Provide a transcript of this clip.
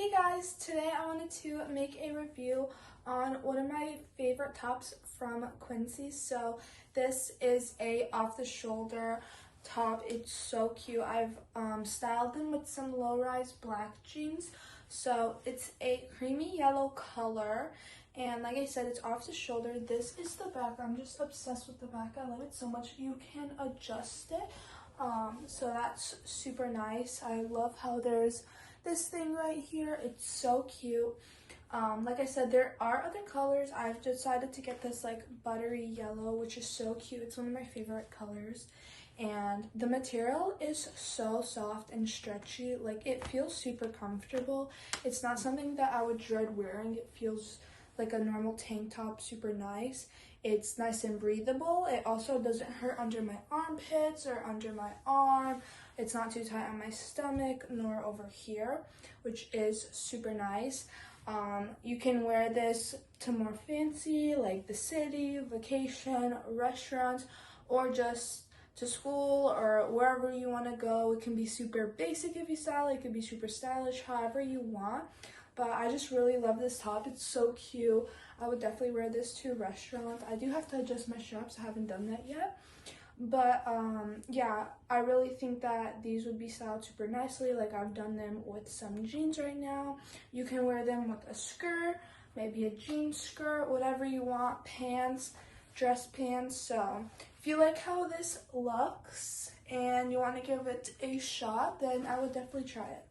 Hey guys, today I wanted to make a review on one of my favorite tops from Qinsen. So this is a off-the-shoulder top. It's so cute. I've styled them with some low-rise black jeans. So it's a creamy yellow color, and like I said, it's off the shoulder. This is the back. I'm just obsessed with the back. I love it so much. You can adjust it. So that's super nice. I love how there's this thing right here. It's so cute. Like I said, there are other colors. I've decided to get this like buttery yellow, which is so cute. It's one of my favorite colors. And the material is so soft and stretchy. Like, it feels super comfortable. It's not something that I would dread wearing. It feels like a normal tank top, super nice. It's nice and breathable. It also doesn't hurt under my armpits or under my arm. It's not too tight on my stomach nor over here, which is super nice. You can wear this to more fancy, like the city, vacation, restaurants, or just to school or wherever you want to go. It can be super basic if you style it. It can be super stylish, however you want. But I just really love this top. It's so cute. I would definitely wear this to a restaurant. I do have to adjust my straps. I haven't done that yet. But yeah, I really think that these would be styled super nicely. Like, I've done them with some jeans right now. You can wear them with a skirt, maybe a jean skirt, whatever you want, pants, dress pants. So if you like how this looks and you want to give it a shot, then I would definitely try it.